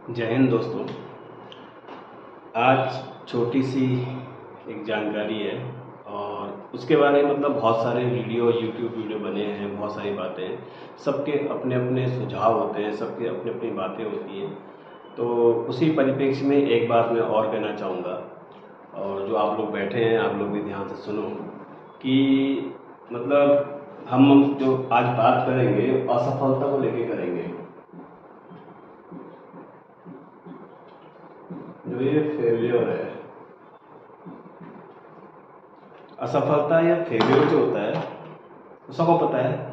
जय हिंद दोस्तों। आज छोटी सी एक जानकारी है और उसके बारे में बहुत सारे यूट्यूब वीडियो बने हैं, बहुत सारी बातें हैं। सबके अपने अपने सुझाव होते हैं, सबके अपनी अपनी बातें होती हैं। तो उसी परिप्रेक्ष्य में एक बात मैं और कहना चाहूँगा, और जो आप लोग बैठे हैं आप लोग भी ध्यान से सुनो कि हम जो आज बात करेंगे असफलता को लेके करेंगे। जो ये फेलियर है, असफलता या फेलियर जो होता है वो सबको पता है।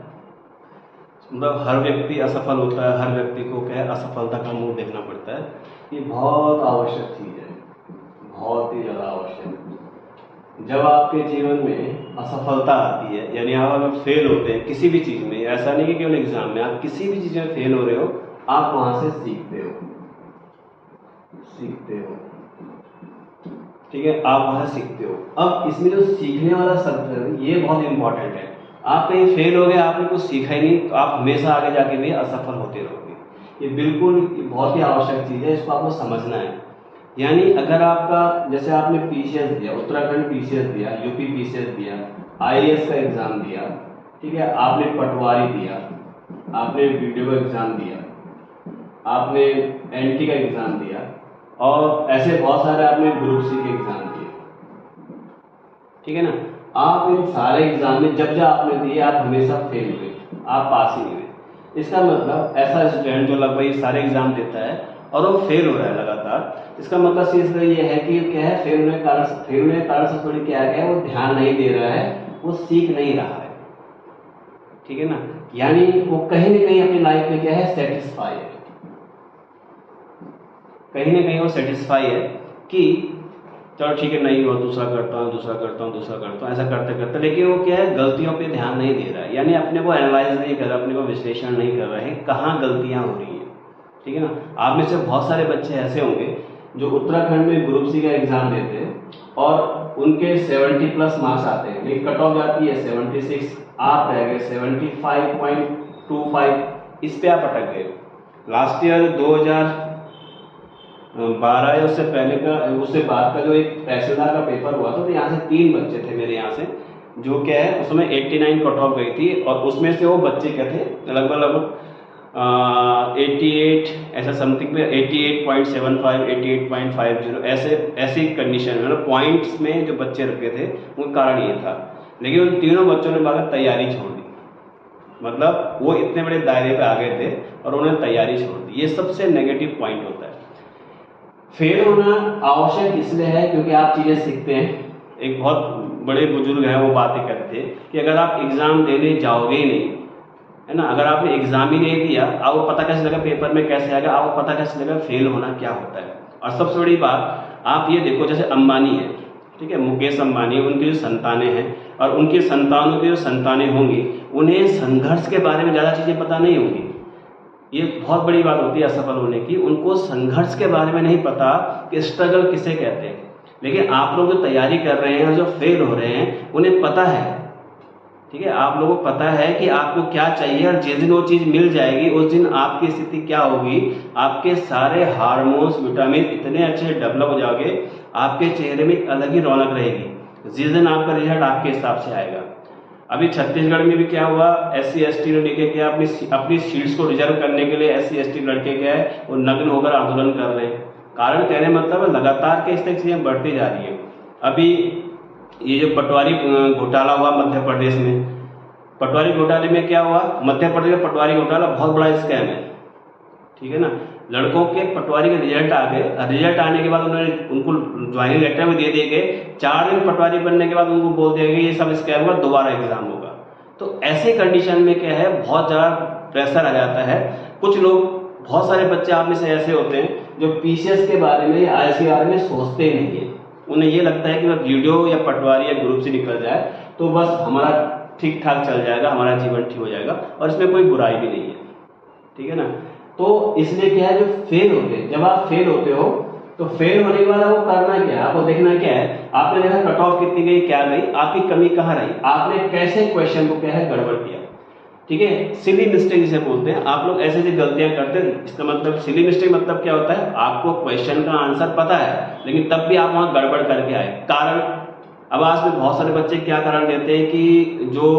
हर व्यक्ति असफल होता है, हर व्यक्ति को क्या है असफलता का मुंह देखना पड़ता है। ये बहुत आवश्यक चीज़ है, बहुत ही ज़्यादा आवश्यक। जब आपके जीवन में असफलता आती है, यानी आप फेल होते हैं किसी भी चीज़ में, ऐसा नहीं कि केवल एग्जाम में, आप किसी भी चीज़ में फेल हो रहे हो, आप वहाँ से सीखते हो। ठीक है, आप वहाँ सीखते हो। अब इसमें जो सीखने वाला शब्द है ये बहुत इंपॉर्टेंट है। आप कहीं फेल हो गए, आपने कुछ सीखा ही नहीं, तो आप हमेशा आगे जाके भी असफल होते रहोगे। ये बहुत ही आवश्यक चीज़ है, इसको आपको समझना है। यानी अगर आपका, जैसे आपने पीसीएस दिया, उत्तराखंड पीसीएस दिया, यूपी पीसीएस दिया, आईएएस का एग्जाम दिया, ठीक है, आपने पटवारी दिया, आपने वीडियो का एग्जाम दिया, आपने एनटी का एग्जाम दिया, और ऐसे बहुत सारे आपने ग्रुप सी के एग्जाम दिए, ठीक है ना। आप इन सारे एग्जाम में जब आपने दिए, आप हमेशा फेल हुए, आप पास ही नहीं हुए। इसका मतलब ऐसा स्टूडेंट जो लगभग ये सारे एग्जाम देता है और वो फेल हो रहा है लगातार, इसका मतलब सीधा ये है कि क्या है, फेल होने के कारण से थोड़ी क्या है, वो ध्यान नहीं दे रहा है, वो सीख नहीं रहा है, ठीक है ना। यानी वो कहीं ना कहीं अपनी लाइफ में क्या है, सेटिस्फाई है, कहीं ना कहीं वो सेटिस्फाई है कि चलो ठीक है, नहीं हो, दूसरा करता हूँ, ऐसा करते करते, लेकिन वो क्या है, गलतियों पे ध्यान नहीं दे रहा है, यानी अपने को एनालाइज नहीं कर रहा, अपने को विश्लेषण नहीं कर रहा है कहाँ गलतियाँ हो रही हैं, ठीक है ना। आप में से बहुत सारे बच्चे ऐसे होंगे जो उत्तराखंड में ग्रुप सी का एग्जाम देते हैं और उनके 70+ मार्क्स आते हैं, लेकिन कट ऑफ जाती है 76, आप रह गए 75.25, इस पे आप अटक गए। लास्ट ईयर 2012 या उससे पहले का, उससे बाद का जो एक तहसीलदार का पेपर हुआ था, तो यहाँ से 3 बच्चे थे मेरे यहाँ से, जो क्या है उसमें 89 कट ऑफ गई थी, और उसमें से वो बच्चे क्या थे, लगभग 88 ऐसा समथिंग पे, 88.75, 88.50, ऐसी कंडीशन में, पॉइंट्स में जो बच्चे रखे थे, उनका कारण ये था। लेकिन उन तीनों बच्चों ने बाद तैयारी छोड़ दी, मतलब वो इतने बड़े दायरे पे आ गए थे और उन्होंने तैयारी छोड़ दी। ये सबसे नेगेटिव पॉइंट होता है। फेल होना आवश्यक इसलिए है क्योंकि आप चीजें सीखते हैं। एक बहुत बड़े बुजुर्ग हैं, वो बातें करते हैं कि अगर आप एग्जाम देने जाओगे ही नहीं, है ना, अगर आपने एग्जाम ही नहीं दिया, आपको पता कैसे लगा पेपर में कैसे आएगा, आपको पता कैसे लगा फेल होना क्या होता है। और सबसे बड़ी बात आप ये देखो, जैसे अंबानी है, ठीक है, मुकेश अंबानी, उनकी जो संतानें हैं और उनके संतानों की जो संतानें होंगी, उन्हें संघर्ष के बारे में ज़्यादा चीज़ें पता नहीं होंगी। ये बहुत बड़ी बात होती है असफल होने की, उनको संघर्ष के बारे में नहीं पता कि स्ट्रगल किसे कहते हैं। लेकिन आप लोग जो तैयारी कर रहे हैं, जो फेल हो रहे हैं, उन्हें पता है, ठीक है, आप लोगों को पता है कि आपको क्या चाहिए, और जिस दिन वो चीज़ मिल जाएगी उस दिन आपकी स्थिति क्या होगी, आपके सारे हार्मोन्स, विटामिन इतने अच्छे डेवलप हो जाओगे, आपके चेहरे में एक अलग ही रौनक रहेगी जिस दिन आपका रिजल्ट आपके हिसाब से आएगा। अभी छत्तीसगढ़ में भी क्या हुआ, SC/ST ने लेके क्या अपनी सीट्स को रिजर्व करने के लिए SC/ST लड़के क्या है वो नग्न होकर आंदोलन कर रहे हैं। कारण कहने मतलब लगातार के इस तरह चीजें बढ़ती जा रही है। अभी ये जो पटवारी घोटाला हुआ मध्य प्रदेश में, पटवारी घोटाले में क्या हुआ, मध्य प्रदेश में पटवारी घोटाला बहुत बड़ा स्कैम है, ठीक है ना। लड़कों के पटवारी के रिजल्ट आ गए, रिजल्ट आने के बाद उनको ज्वाइनिंग लेटर भी दे दिए गए, 4 दिन पटवारी बनने के बाद उनको बोल दिया गया ये सब स्कैम हुआ, दोबारा एग्जाम होगा। तो ऐसे कंडीशन में क्या है, बहुत ज़्यादा प्रेशर आ जाता है। कुछ लोग, बहुत सारे बच्चे आप में से ऐसे होते हैं जो पीसीएस के बारे में या आईएएस के बारे में सोचते ही नहीं है। उन्हें ये लगता है कि वह वीडियो या पटवारी या ग्रुप से निकल जाए तो बस हमारा ठीक ठाक चल जाएगा, हमारा जीवन ठीक हो जाएगा, और इसमें कोई बुराई भी नहीं है, ठीक है ना। तो इसलिए क्या है, जो फेल होते हैं, जब आप फेल होते हो तो फेल होने के बाद आपको करना क्या है, आपको देखना क्या है, आपने देखा कट ऑफ कितनी गई, क्या गई, आपकी कमी कहाँ रही, आपने कैसे क्वेश्चन को क्या है गड़बड़ किया। ठीक है। सिली मिस्टेक जिसे बोलते हैं, आप लोग ऐसे ऐसी गलतियां करते हैं। इसका मतलब सिली मिस्टेक मतलब क्या होता है, आपको क्वेश्चन का आंसर पता है लेकिन तब भी आप वहां गड़बड़ करके आए। कारण, अब आज में बहुत सारे बच्चे क्या कारण देते हैं कि जो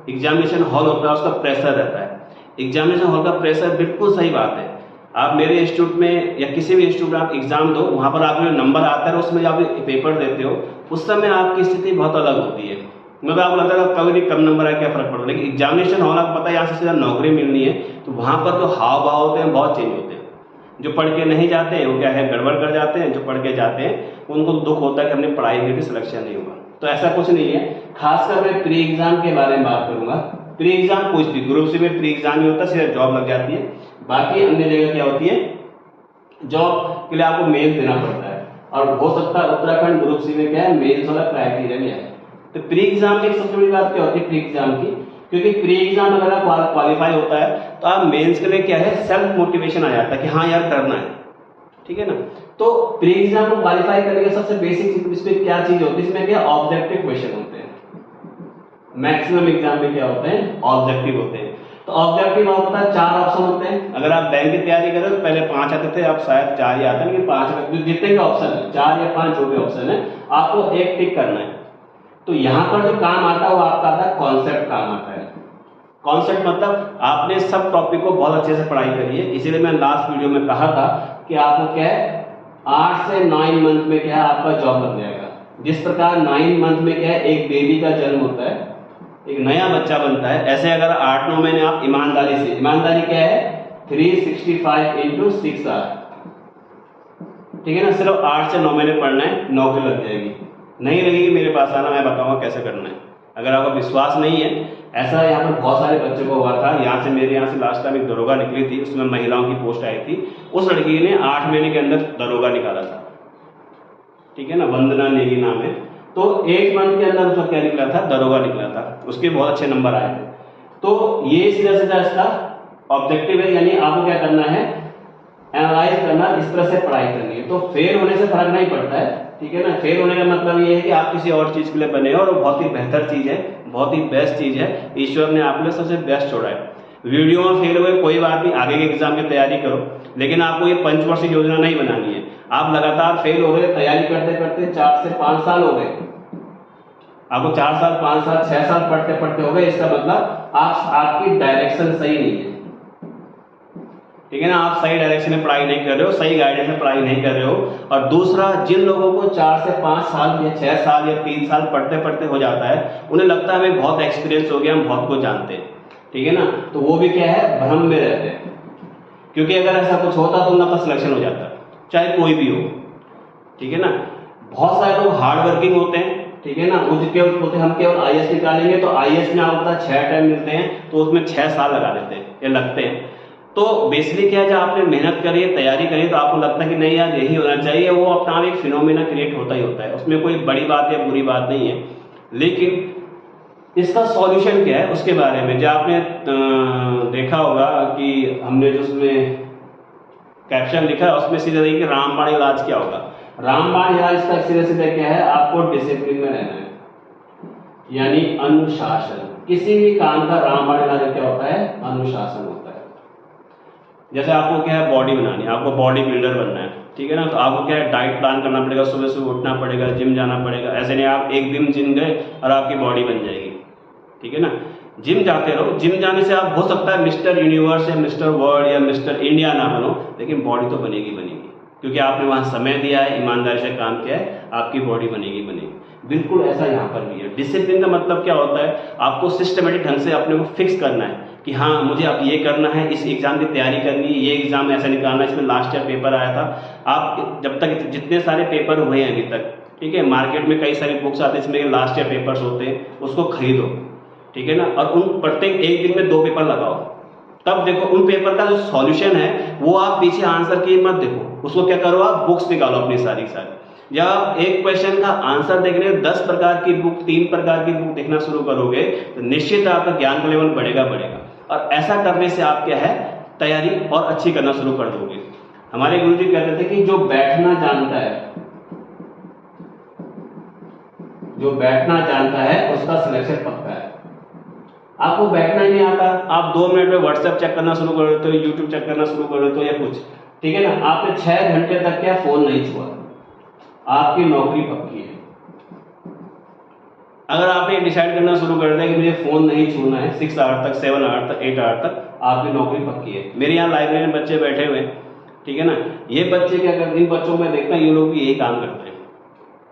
एग्जामिनेशन हॉल होता है उसका प्रेशर रहता है। एग्जामिनेशन हॉल का प्रेशर बिल्कुल सही बात है। आप मेरे इंस्टीट्यूट में या किसी भी इंस्टीट्यूट में आप एग्जाम दो, वहां पर आपको जो नंबर आता है उसमें आप पेपर देते हो, उस समय आपकी स्थिति बहुत अलग होती है। मतलब आपको लगता है कभी भी कम नंबर आए क्या फर्क पड़ता है, लेकिन एग्जामिनेशन हॉल आपको पता है यहाँ से सीधा नौकरी मिलनी है, तो वहां पर जो हाव भाव होते हैं बहुत चेंज होते हैं। जो पढ़ के नहीं जाते हैं वो क्या है, गड़बड़ कर जाते हैं। जो पढ़ के जाते हैं उनको दुख होता है कि हमने पढ़ाई की थी, सिलेक्शन नहीं हुआ। तो ऐसा कुछ नहीं है। खासकर मैं प्री एग्जाम के बारे में बात करूंगा। प्री एग्जाम कुछ भी, ग्रुप सी में प्री एग्जाम ही होता है, सीधा जॉब लग जाती है। बाकी अन्य जगह क्या होती है, जॉब के लिए आपको मेंस देना पड़ता है, और हो सकता है उत्तराखंड ग्रुप सी में क्या है, मेंस वाला क्राइटेरिया भी है। तो प्री एग्जाम की सबसे बड़ी बात क्या होती है प्री एग्जाम की, क्योंकि प्री एग्जाम अगर आप क्वालिफाई होता है तो आप मेंस के लिए क्या है, सेल्फ मोटिवेशन आ जाता है कि हाँ यार करना है, ठीक है ना। तो प्री एग्जाम को क्वालिफाई करने का सबसे बेसिक इसमें क्या चीज होती है, इसमें क्या ऑब्जेक्टिव क्वेश्चन होते हैं। मैक्सिमम एग्जाम में क्या होते हैं, ऑब्जेक्टिव होते हैं। तो ऑब्जेक्टिव होता है 4 ऑप्शन होते हैं। अगर आप बैंक की तैयारी करें तो पहले 5 आते थे, अब शायद 4 ही आते हैं, लेकिन 5 जितने भी ऑप्शन है, 4 या 5 जो भी ऑप्शन है, आपको एक टिक करना है। तो यहां पर जो काम आता है वो आपका आता है कॉन्सेप्ट काम आता है। कॉन्सेप्ट मतलब आपने सब टॉपिक को बहुत अच्छे से पढ़ाई करी है, इसीलिए मैं लास्ट वीडियो में कहा था कि आपको क्या है 8 से 9 मंथ में क्या है आपका जॉब बन जाएगा। जिस प्रकार 9 मंथ में क्या है एक बेबी का जन्म होता है, एक नया बच्चा बनता है, ऐसे अगर 8-9 महीने आप ईमानदारी से, ईमानदारी क्या है 365 into 6 आवर, ठीक है ना, सिर्फ 8 से 9 महीने पढ़ना है, नौकरी लग जाएगी। नहीं लगेगी मेरे पास आना, मैं बताऊंगा कैसे करना है। अगर आपको विश्वास नहीं है, ऐसा यहाँ पर बहुत सारे बच्चों को हुआ था। यहाँ से मेरे यहाँ से लास्ट टाइम एक दरोगा निकली थी, उसमें महिलाओं की पोस्ट आई थी। उस लड़की ने 8 महीने के अंदर दरोगा निकाला था, ठीक है ना, वंदना नेगी नाम है। तो 8 मंथ के अंदर उसका क्या निकला था, दरोगा निकला था, उसके बहुत अच्छे नंबर आए थे। तो ये सीधा सीधा इसका ऑब्जेक्टिव है, यानी आपको क्या करना है, एनालाइज करना, इस तरह से पढ़ाई करनी है। तो फेल होने से फर्क नहीं पड़ता है, ठीक है ना। फेल होने का मतलब ये है कि आप किसी और चीज के लिए बने हो, और बहुत ही बेहतर चीज है, बहुत ही बेस्ट चीज है। ईश्वर ने आपके लिए सबसे बेस्ट छोड़ा है। वीडियो में फेल हुए कोई बात नहीं, आगे के एग्जाम की तैयारी करो, लेकिन आपको ये पंचवर्षीय योजना नहीं बनानी है। आप लगातार फेल हो गए, तैयारी करते करते 4 से 5 साल हो गए, आपको 4 साल 5 साल 6 साल पढ़ते पढ़ते हो गए, इसका मतलब आपकी डायरेक्शन सही नहीं है, ठीक है ना। आप सही डायरेक्शन में पढ़ाई नहीं कर रहे हो, सही गाइडेंस में पढ़ाई नहीं कर रहे हो। और दूसरा, जिन लोगों को 4 से 5 साल या 6 साल या 3 साल पढ़ते पढ़ते हो जाता है, उन्हें लगता है हमें बहुत एक्सपीरियंस हो गया, हम बहुत कुछ जानते हैं, ठीक है ना। तो वो भी क्या है, भ्रम में रहते हैं। क्योंकि अगर ऐसा कुछ होता तो उनका सिलेक्शन हो जाता, चाहे कोई भी हो, ठीक है ना। बहुत सारे लोग हार्ड वर्किंग होते हैं, ठीक है ना। हम केवल आईएएस निकालेंगे तो आईएएस में आपको 6 टाइम मिलते हैं, तो उसमें 6 साल लगा देते हैं या लगते हैं। तो बेसिकली क्या है, जब आपने मेहनत करी है, तैयारी करी, तो आपको लगता है कि नहीं यार यही होना चाहिए, वो अपना एक फिनोमेना क्रिएट होता ही होता है, उसमें कोई बड़ी बात या बुरी बात नहीं है। लेकिन इसका सॉल्यूशन क्या है उसके बारे में, जो आपने देखा होगा कि हमने जो उसमें कैप्शन लिखा है उसमें सीधे देखिए रामबाण इलाज क्या होगा। रामबाण इलाज का सीधे सीधे क्या है, आपको डिसिप्लिन में रहना है, यानी अनुशासन। किसी भी काम का रामबाण इलाज क्या होता है, अनुशासन होता है। जैसे आपको क्या है बॉडी बनानी है, आपको बॉडी बिल्डर बनना है, ठीक है ना। तो आपको क्या है डाइट प्लान करना पड़ेगा, सुबह सुबह उठना पड़ेगा, जिम जाना पड़ेगा। ऐसे नहीं आप एक दिन जिम गए और आपकी बॉडी बन जाएगी, ठीक है ना। जिम जाते रहो, जिम जाने से आप हो सकता है मिस्टर यूनिवर्स या मिस्टर वर्ल्ड या मिस्टर इंडिया ना बनो, लेकिन बॉडी तो बनेगी बनेगी, क्योंकि आपने वहां समय दिया है, ईमानदारी से काम किया है, आपकी बॉडी बनेगी बनेगी। बिल्कुल ऐसा यहाँ पर भी है। डिसिप्लिन का मतलब क्या होता है, आपको सिस्टमेटिक ढंग से अपने को फिक्स करना है कि हाँ मुझे अब ये करना है, इस एग्जाम की तैयारी करनी है, ये एग्जाम ऐसा निकालना है, इसमें लास्ट ईयर पेपर आया था। आप जब तक जितने सारे पेपर हुए हैं अभी तक, ठीक है, मार्केट में कई सारी बुक्स आते हैं इसमें लास्ट ईयर पेपर्स होते हैं, उसको खरीदो, ठीक है ना। और उन प्रत्येक एक दिन में 2 पेपर लगाओ, तब देखो उन पेपर का जो सॉल्यूशन है वो आप पीछे आंसर की मत देखो, उसको क्या करो, आप बुक्स निकालो अपनी सारी सारी। जब आप एक क्वेश्चन का आंसर देखने 10 प्रकार की बुक, 3 प्रकार की बुक देखना शुरू करोगे तो निश्चित आपका ज्ञान का लेवल बढ़ेगा बढ़ेगा। और ऐसा करने से आप क्या है तैयारी और अच्छी करना शुरू कर दोगे। हमारे गुरुजी कहते थे कि जो बैठना जानता है, जो बैठना जानता है उसका सिलेक्शन पक्का है। आपको बैठना ही नहीं आता, आप 2 मिनट में व्हाट्सएप चेक करना शुरू कर देते हो, यूट्यूब चेक करना शुरू कर देते हो या कुछ, ठीक है ना, आपने 6 घंटे तक क्या फोन नहीं छुआ, आपकी नौकरी पक्की है। अगर आपने डिसाइड करना शुरू कर दिया कि मुझे फोन नहीं छूना है 6 आवर तक, 7 आवर तक, 8 आवर तक, आपकी नौकरी पक्की है। मेरे यहाँ लाइब्रेरी में बच्चे बैठे हुए हैं, ठीक है ना, ये बच्चे क्या करते हैं, बच्चों में देखता है ये लोग भी यही काम करते हैं,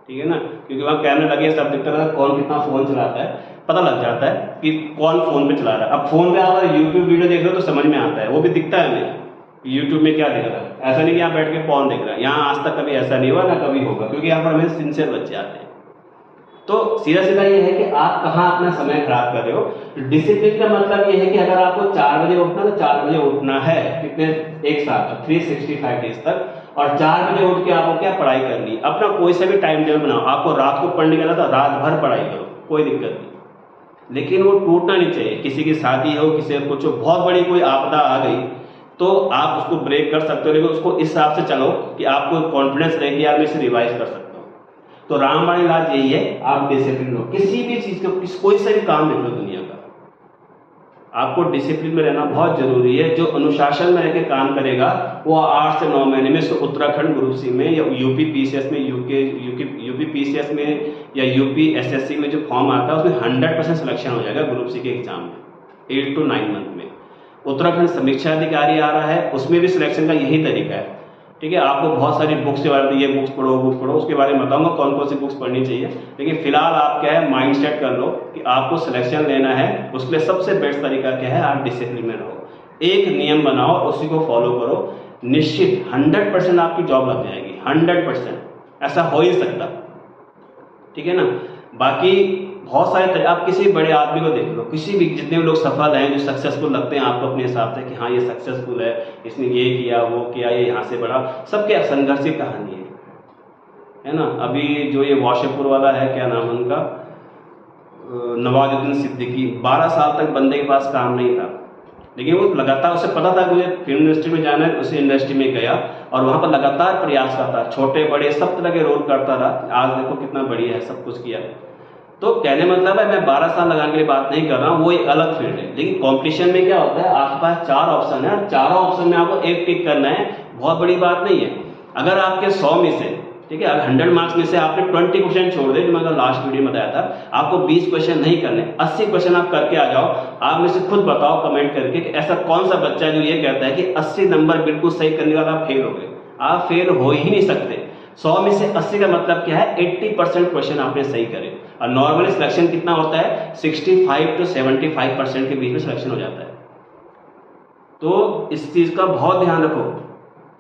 ठीक है ना, क्योंकि वहाँ कैमरे लगे, सब दिखता है कौन कितना फोन चलाता है, पता लग जाता है कि कौन फोन पे चला रहा है। अब फोन पे अगर यूट्यूब वीडियो देख रहे हो तो समझ में आता है, वो भी दिखता है हमें यूट्यूब में क्या देख रहा है। ऐसा नहीं कि यहाँ बैठ के पॉन देख रहा है, यहाँ आज तक कभी ऐसा नहीं हुआ ना कभी होगा, क्योंकि यहाँ पर हमें सिंसियर बच्चे आते हैं। तो सीधा सीधा ये है कि आप कहाँ अपना समय खराब कर रहे हो। डिसिप्लिन का मतलब ये है कि अगर आपको 4 बजे उठना तो 4 बजे उठना है, कितने, एक साल तक, 365 डेज तक, और 4 बजे उठ के आपको क्या पढ़ाई करनी, अपना कोई सा भी टाइम टेबल बनाओ। आपको रात को पढ़ने का था, रात भर पढ़ाई करो, कोई दिक्कत नहीं, लेकिन वो टूटना नहीं चाहिए। किसी की शादी हो, किसी को कुछ बहुत बड़ी कोई आपदा आ गई तो आप उसको ब्रेक कर सकते हो, लेकिन उसको इस हिसाब से चलो कि आपको कॉन्फिडेंस रहे कि यार मैं इसे रिवाइज कर सकता हूँ। तो रामबाण इलाज यही है, आप डिसिप्लिन लो, किसी भी चीज को, कोई सा भी काम देख लो दुनिया का, आपको डिसिप्लिन में रहना बहुत जरूरी है। जो अनुशासन में रहकर काम करेगा वो 8 से 9 महीने में, उत्तराखंड ग्रुप सी में या यूपी पीसीएस में, यूपी पीसीएस में या यूपी एसएससी में जो फॉर्म आता है उसमें 100% सिलेक्शन हो जाएगा ग्रुप सी के एग्जाम में 8 to 9 मंथ में। उत्तराखंड समीक्षा अधिकारी आ रहा है, उसमें भी सिलेक्शन का यही तरीका है, ठीक है। आपको बहुत सारी बुक्स के बारे में, ये बुक्स पढ़ो, बुक्स पढ़ो, उसके बारे में बताऊंगा कौन कौन सी बुक्स पढ़नी चाहिए, लेकिन फिलहाल आप क्या है, माइंड सेट कर लो कि आपको सिलेक्शन लेना है। उसके लिए सबसे बेस्ट तरीका क्या है, आप डिसिप्लिन में रहो, एक नियम बनाओ, उसी को फॉलो करो, निश्चित 100% आपकी जॉब लग जाएगी, 100%, ऐसा हो ही सकता, ठीक है ना। बाकी बहुत सारे, आप किसी बड़े आदमी को देख लो, किसी भी, जितने भी लोग सफल हैं, जो सक्सेसफुल लगते हैं आपको अपने हिसाब से कि हाँ ये सक्सेसफुल है, इसने ये किया, वो किया, ये यहाँ से बढ़ा, सबके संघर्ष की कहानी है ना। अभी जो ये वाशेपुर वाला है, क्या नाम उनका, नवाजुद्दीन सिद्दीकी, 12 साल तक बंदे के पास काम नहीं था, लेकिन वो लगातार, उसे पता था कि मुझे फिल्म इंडस्ट्री में जाना है, उसी इंडस्ट्री में गया और वहाँ पर लगातार प्रयास करता, छोटे बड़े सब तरह के रोल करता रहा। आज देखो कितना बढ़िया है, सब कुछ किया। तो कहने मतलब है, मैं 12 साल लगाने के लिए बात नहीं कर रहा हूँ, वो एक अलग फील्ड है, लेकिन कंपटीशन में क्या होता है, आपके पास 4 ऑप्शन है और चारों ऑप्शन में आपको एक टिक करना है, बहुत बड़ी बात नहीं है। अगर आपके 100 में से, ठीक है, अगर 100 मार्क्स में से आपने 20 क्वेश्चन छोड़ दे, जो मैंने लास्ट वीडियो में बताया था, आपको 20 क्वेश्चन नहीं करने, 80 क्वेश्चन आप करके आ जाओ। आप में से खुद बताओ कमेंट करके कि ऐसा कौन सा बच्चा है जो ये कहता है कि 80 नंबर बिल्कुल सही करने के बाद आप फेल हो गए। आप फेल हो ही नहीं सकते। 100 में से 80 का मतलब क्या है, 80% क्वेश्चन आपने सही करे, और नॉर्मली सिलेक्शन कितना होता है, 65 to 75% के बीच में सिलेक्शन हो जाता है। तो इस चीज का बहुत ध्यान रखो,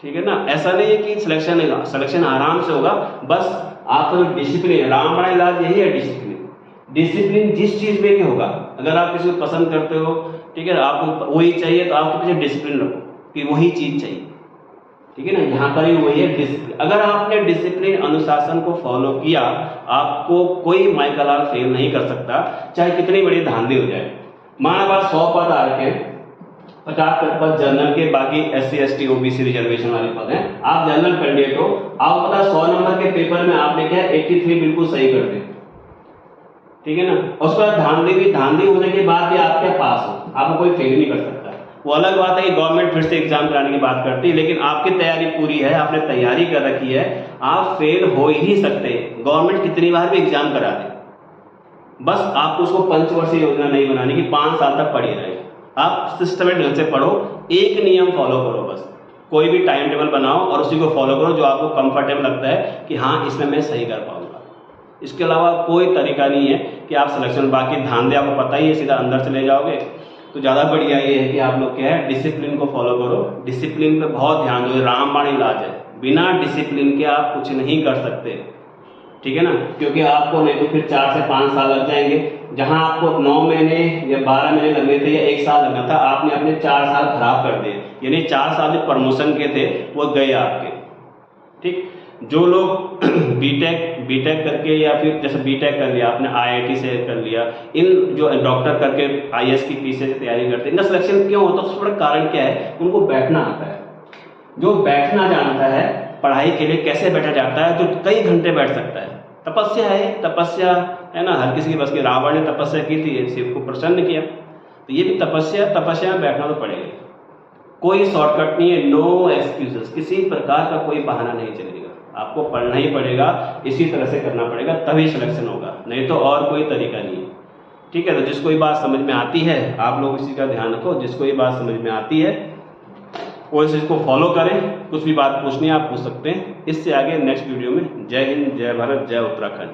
ठीक है ना। ऐसा नहीं है कि सिलेक्शन नहीं, सिलेक्शन आराम से होगा, बस आपका जो डिसिप्लिन है, रामबाण इलाज यही है, डिसिप्लिन। डिसिप्लिन जिस चीज में भी होगा, अगर आप किसी को पसंद करते हो, ठीक है, आपको वही चाहिए, तो आपके पीछे डिसिप्लिन रखो कि वही चीज चाहिए, ठीक है ना। यहाँ पर ही वही है डिसिप्लिन। अगर आपने डिसिप्लिन, अनुशासन को फॉलो किया, आपको कोई माइकलाल फेल नहीं कर सकता, चाहे कितनी बड़ी धांधली हो जाए। माना बात 100 पद आ रखे हैं, 50 पद जनरल के, बाकी SC ST OBC रिजर्वेशन वाले पद हैं, आप जनरल कैंडिडेट हो, आपको पता 100 नंबर के पेपर में आपने क्या 83 बिल्कुल सही कर दिया, ठीक है ना। उसके बाद धांधली होने के बाद भी आप क्या पास हो, आपको कोई फेल नहीं कर सकता। वो अलग बात है कि गवर्नमेंट फिर से एग्जाम कराने की बात करती है, लेकिन आपकी तैयारी पूरी है, आपने तैयारी कर रखी है, आप फेल हो ही नहीं सकते। गवर्नमेंट कितनी बार भी एग्जाम करा दे, बस आपको उसको पंचवर्षीय योजना नहीं बनानी कि 5 साल तक पढ़ी रहे। आप सिस्टमेटिक ढंग से पढ़ो, एक नियम फॉलो करो, बस कोई भी टाइम टेबल बनाओ और उसी को फॉलो करो जो आपको कंफर्टेबल लगता है कि हाँ इसमें मैं सही कर पाऊंगा। इसके अलावा कोई तरीका नहीं है कि आप सिलेक्शन, बाकी धांधे आपको पता ही है, सीधा अंदर चले जाओगे। तो ज़्यादा बढ़िया ये है कि आप लोग क्या है, डिसिप्लिन को फॉलो करो, डिसिप्लिन पे बहुत ध्यान दो। रामबाण इलाज है, बिना डिसिप्लिन के आप कुछ नहीं कर सकते, ठीक है ना। क्योंकि आपको नहीं तो फिर 4 से 5 साल लग जाएंगे, जहां आपको 9 महीने या 12 महीने लगने थे या 1 साल लगना था, आपने अपने 4 साल खराब कर दिए। यानी 4 साल जो प्रमोशन के थे वो गए आपके, ठीक। जो लोग बीटेक करके या फिर जैसे बीटेक कर लिया आपने, IIT से कर लिया, इन जो डॉक्टर करके IAS की पीछे से तैयारी करते हैं, इनका सिलेक्शन क्यों होता है, उसका बड़ा कारण क्या है, उनको बैठना आता है। जो बैठना जानता है, पढ़ाई के लिए कैसे बैठा जाता है, जो कई घंटे बैठ सकता है, तपस्या है, तपस्या है ना, हर किसी की बस की। रावण ने तपस्या की थी, शिव को प्रसन्न किया, तो ये भी तपस्या में बैठना तो पड़ेगा, कोई शॉर्टकट नहीं है, नो एक्सक्यूजेस, किसी प्रकार का कोई बहाना नहीं चलेगा, आपको पढ़ना ही पड़ेगा, इसी तरह से करना पड़ेगा, तभी सिलेक्शन होगा, नहीं तो और कोई तरीका नहीं है। ठीक है, तो जिसको ये बात समझ में आती है, आप लोग इसी का ध्यान रखो, जिसको ये बात समझ में आती है वो इस चीज़ को फॉलो करें, कुछ भी बात पूछनी है आप पूछ सकते हैं। इससे आगे नेक्स्ट वीडियो में। जय हिंद, जय भारत, जय उत्तराखंड।